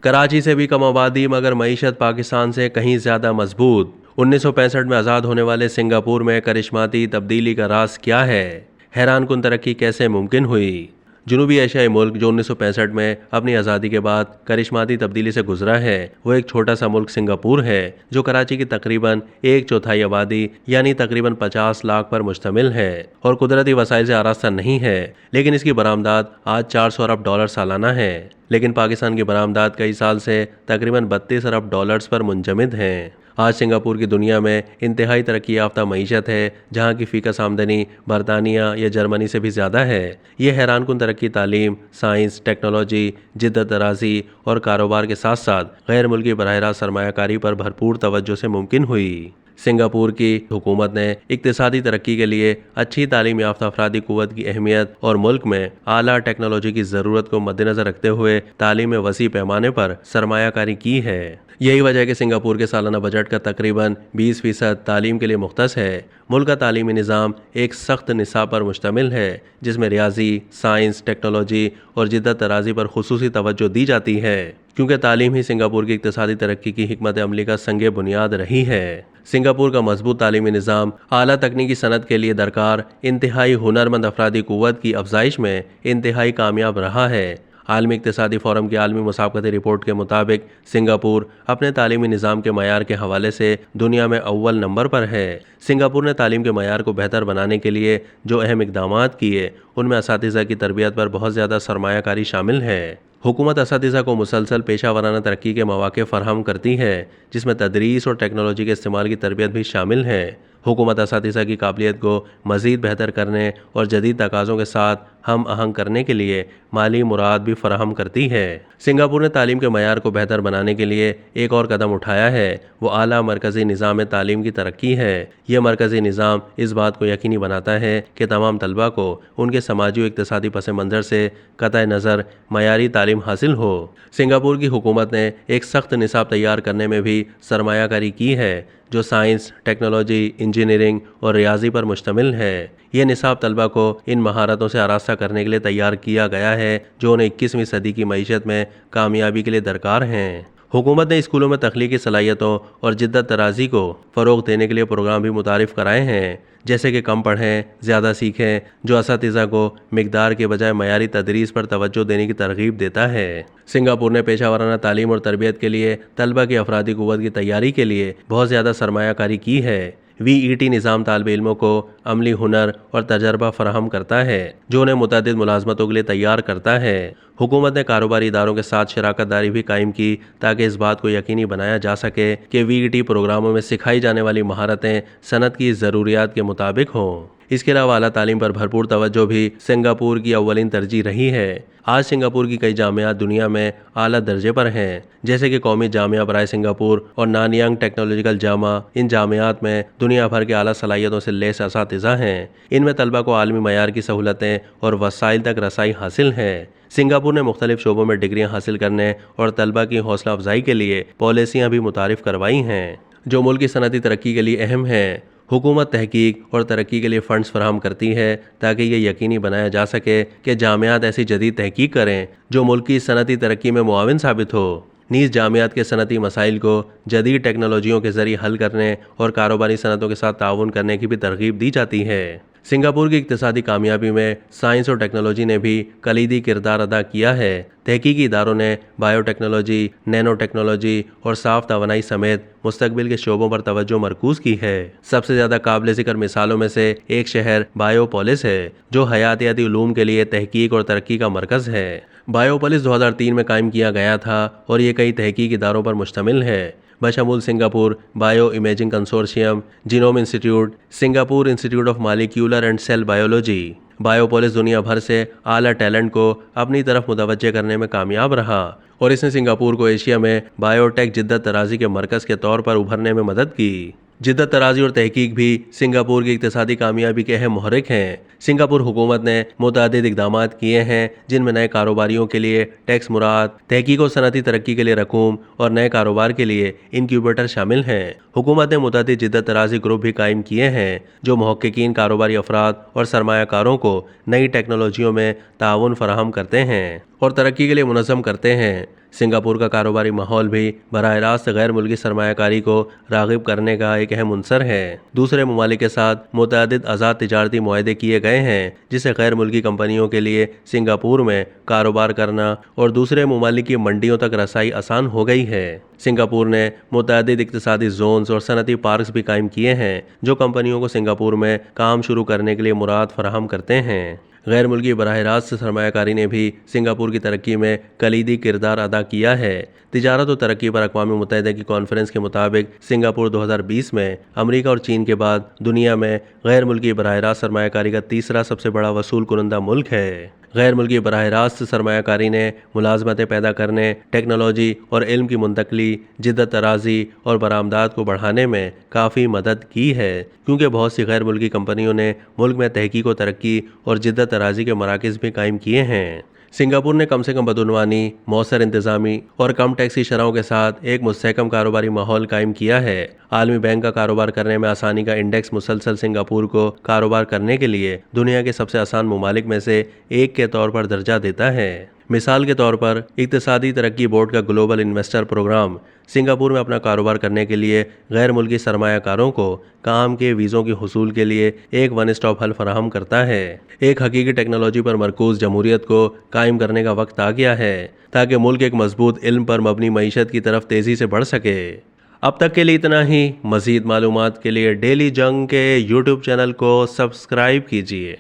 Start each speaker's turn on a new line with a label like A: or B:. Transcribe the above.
A: कराची से भी कम आबादी मगर मईशत पाकिस्तान से कहीं ज़्यादा मजबूत। 1965 में आज़ाद होने वाले सिंगापुर में करिश्माती तब्दीली का राज क्या है? हैरान कुन तरक्की कैसे मुमकिन हुई? जनूबी एशियाई मुल्क जो 1965 में अपनी आज़ादी के बाद करिश्माती तब्दीली से गुजरा है, वो एक छोटा सा मुल्क सिंगापुर है जो कराची की तकरीबन एक चौथाई आबादी यानी तकरीबन 50 लाख पर मुश्तमिल है और कुदरती वसाइल से आरास्ता नहीं है। लेकिन इसकी बरामदात आज 400 अरब डॉलर सालाना है। लेकिन पाकिस्तान की बरामदात कई साल से तकरीबन 32 अरब डॉलर्स पर मुंजमद हैं। आज सिंगापुर की दुनिया में इंतहाई तरक्की याफ्ता मईशत है, जहाँ की फ़ीकस आमदनी बरतानिया या जर्मनी से भी ज़्यादा है। ये हैरान कुन तरक्की तालीम, साइंस, टेक्नोलॉजी, जिद्दत तराज़ी और कारोबार के साथ साथ गैर मुल्की बराह रास्त सरमायाकारी पर भरपूर तवज्जो से मुमकिन हुई। सिंगापुर की हुकूमत ने इक्तिसादी तरक्की के लिए अच्छी तालीम याफ्ता अफरादी कुव्वत की अहमियत और मुल्क में आला टेक्नोलॉजी की ज़रूरत को मद्देनज़र रखते हुए तालीम में वसी पैमाने पर सरमायाकारी की है। यही वजह है कि सिंगापुर के सालाना बजट का तकरीबन 20% तालीम के लिए मुख्तस है। मुल्क का तालीमी निज़ाम एक सख्त निसाब पर मुश्तमिल है, जिसमें रियाजी, साइंस, टेक्नोलॉजी और जिद्दत तराज़ी पर खुसूसी तवज्जो दी जाती है, क्योंकि तालीम ही सिंगापुर की इक्तिसादी तरक्की की हिकमत अमली का संगे बुनियाद रही है। सिंगापुर का मजबूत तालीमी निज़ाम आला तकनीकी सनत के लिए दरकार इंतहाई हुनरमंद अफरादी कुव्वत की अफजाइश में इंतहाई कामयाब रहा है। आलमी इक्तिसादी फोरम की आलमी मुसाबकती रिपोर्ट के मुताबिक सिंगापुर अपने तालीमी निज़ाम के मयार के हवाले से दुनिया में अव्वल नंबर पर है। सिंगापुर ने तालीम के मयार को बेहतर बनाने के लिए जो अहम इकदाम किए, उनमें असातिज़ा की तरबियत पर बहुत ज़्यादा सरमायाकारी शामिल है। हुकूमत असातिज़ा को मुसलसल पेशा वराना तरक्की के मौक़े फ़राहम करती है, जिसमें तदरीस और टेक्नोलॉजी के इस्तेमाल की तरबियत भी शामिल है। हुकूमत असातिज़ा की काबिलियत को मज़ीद बेहतर करने और जदीद तकाज़ों के साथ हम आहंग करने के लिए माली मुराद भी फराहम करती है। सिंगापुर ने तालीम के मयार को बेहतर बनाने के लिए एक और कदम उठाया है, वो आला मरकज़ी निज़ाम तालीम की तरक्की है। यह मरकज़ी निज़ाम इस बात को यकीनी बनाता है कि तमाम तलबा को उनके समाजी और इक़्तिसादी पस मंज़र से क़तई नज़र मयारी तालीम हासिल हो। सिंगापुर की हुकूमत ने एक सख्त निसाब तैयार करने में भी सरमायाकारी की है, जो साइंस, टेक्नोलॉजी, इंजीनियरिंग और रियाजी पर मुश्तमिल है। यह निसाब तलबा को इन महारतों से आरास्ता करने के लिए तैयार किया गया है जो उन्हें 21वीं सदी की मईशत में कामयाबी के लिए दरकार हैं। हुकूमत ने स्कूलों में तख्लीकी सलाहियतों और जिद्दत तराज़ी को फ़रोग़ देने के लिए प्रोग्राम भी मुतारिफ़ कराए हैं, जैसे कि कम पढ़ें ज़्यादा सीखें, जो असातिज़ा को मिक़दार के बजाय मयारी तदरीस पर तवज्जो देने की तरग़ीब देता है। सिंगापुर ने पेशा वराना तालीम और तरबियत के लिए तलबा की अफरादी क़ुव्वत की तैयारी के लिए बहुत ज़्यादा सरमायाकारी की है। VET निज़ाम तालिब इल्मों को अमली हुनर और तजर्बा फराहम करता है, जो उन्हें मुतअद्दिद मुलाज़मतों के लिए तैयार करता है। हुकूमत ने कारोबारी इदारों के साथ शराकत दारी भी कायम की ताकि इस बात को यकीनी बनाया जा सके कि VET प्रोग्रामों में सिखाई जाने वाली महारतें सनत की ज़रूरियात के मुताबिक हों। इसके अलावा आला तालीम पर भरपूर तवज्जो भी सिंगापुर की अव्वलीन तरजीह रही है। आज सिंगापुर की कई जामियात दुनिया में आला दर्जे पर हैं, जैसे कि कौमी जामिया बराए सिंगापुर और नानयांग टेक्नोलॉजिकल जामा। इन जामियात में दुनिया भर के आला सलाहियतों से लैस असातिज़ा हैं। इनमें तलबा को आलमी मयार की सहूलतें और वसाइल तक रसाई हासिल है। सिंगापुर ने मुख्तलिफ शोबों में डिग्रियाँ हासिल करने और तलबा की हौसला अफजाई के लिए पॉलिसियाँ भी मुतारिफ़ करवाई हैं, जो मुल्क की सनती तरक्की के लिए अहम हैं। हुकूमत तहकीक और तरक्की के लिए फ़ंड्स फराहम करती है ताकि ये यकीनी बनाया जा सके कि जामियात ऐसी जदीद तहकीक करें जो मुल्क की सनती तरक्की में मुआविन साबित हो। नीज़ जामियात के सनती मसाइल को जदीद टेक्नोलॉजियों के ज़रिए हल करने और कारोबारी सनतों के साथ ताउन करने की भी तरगीब दी जाती है। सिंगापुर की इक्तिसादी कामयाबी में साइंस और टेक्नोलॉजी ने भी कलीदी किरदार अदा किया है। तहकीकी इदारों ने बायोटेक्नोलॉजी, नैनो टेक्नोलॉजी और साफ तवानाई समेत मुस्तकबिल के शोबों पर तवज्जो मरकूज़ की है। सबसे ज़्यादा काबिल ज़िक्र मिसालों में से एक शहर बायोपोलिस है, जो हयातियाती उलूम के लिए तहकीक और तरक्की का मरकज़ है। बायोपोलिस 2003 में कायम किया गया था और ये कई तहकीक इदारों पर मुश्तमिल है, बशमूल Singapore bio imaging consortium, genome institute, Singapore institute of molecular and cell biology. Biopolis दुनिया भर से आला टैलेंट को अपनी तरफ मुतवज्जे करने में कामयाब रहा और इसने सिंगापुर को एशिया में बायोटेक जिद्दत तराज़ी के मरकज़ के तौर पर उभरने में मदद की। जिद्दत तराज़ी और तहकीक भी सिंगापुर की इक्तिसादी कामयाबी के अहम मुहर्रिक हैं। सिंगापुर हुकूमत ने मुतअद्दिद इक़दाम किए हैं, जिनमें नए कारोबारियों के लिए टैक्स मुराद, तहकीक और सनती तरक्की के लिए रकूम और नए कारोबार के लिए इनक्यूबेटर शामिल हैं। हुकूमत ने मुतअद्दिद जिद्दत तराज़ी ग्रुप भी कायम किए हैं, जो मुहक्किकीन, कारोबारी अफराद और सरमायाकारों को नई टेक्नोलॉजियों में ताउन फराहम करते हैं। और तरक्की के लिए मुनज़्ज़म करते हैं। सिंगापुर का कारोबारी माहौल भी बराह रास्त गैर मुल्की सरमायाकारी को राग़िब करने का एक अहम अंसर है। दूसरे ममालिक के साथ मुतअद्दिद आज़ाद तिजारती मुआहदे किए गए हैं, जिससे गैर मुल्की कंपनियों के लिए सिंगापुर में कारोबार करना और दूसरे ममालिक की मंडियों तक रसाई आसान हो गई है। सिंगापुर ने मुतअद्दिद इक़्तिसादी जोन्स और सनती पार्क्स भी कायम किए हैं, जो कंपनियों को सिंगापुर में काम शुरू करने के लिए मुराद फराहम करते हैं। गैर मुल्की बराह रास्त सरमायाकारी ने भी सिंगापुर की तरक्की में कलीदी किरदार अदा किया है। तिजारत और तरक्की पर अक़वाम मुत्तहिदा की कॉन्फ्रेंस के मुताबिक सिंगापुर 2020 में अमेरिका और चीन के बाद दुनिया में गैर मुल्की बराह रास्त सरमायाकारी का तीसरा सबसे बड़ा वसूल कुनंदा मुल्क है। गैर मुल्की बराह रास्त सरमायाकारी ने मुलाजमतें पैदा करने, टेक्नोलॉजी और इल्म की मुंतकली, जिद्दत तराजी और बरामदात को बढ़ाने में काफ़ी मदद की है, क्योंकि बहुत सी गैर मुल्की कंपनियों ने मुल्क में तहकीक व तरक्की और जिद्दत तराजी के मराकज़ भी कायम किए हैं। सिंगापुर ने कम से कम बदउनवानी, मौसर इंतज़ामी और कम टैक्सी शरहों के साथ एक मुस्तहकम कारोबारी माहौल कायम किया है। आलमी बैंक का कारोबार करने में आसानी का इंडेक्स मुसलसल सिंगापुर को कारोबार करने के लिए दुनिया के सबसे आसान ममालिक में से एक के तौर पर दर्जा देता है। मिसाल के तौर पर इक़्तिसादी तरक्की बोर्ड का ग्लोबल इन्वेस्टर प्रोग्राम सिंगापुर में अपना कारोबार करने के लिए गैर मुल्की सरमायाकारों को काम के वीज़ों के हुसूल के लिए एक वन स्टॉप हल फराहम करता है। एक हकीकी टेक्नोलॉजी पर मरकूज़ जमहूरियत को कायम करने का वक्त आ गया है, ताकि मुल्क एक मजबूत इल्म पर मबनी मईशत की तरफ तेज़ी से बढ़ सके। अब तक के लिए इतना ही। मज़ीद मालूमात के लिए डेली जंग के यूट्यूब चैनल को सब्सक्राइब कीजिए।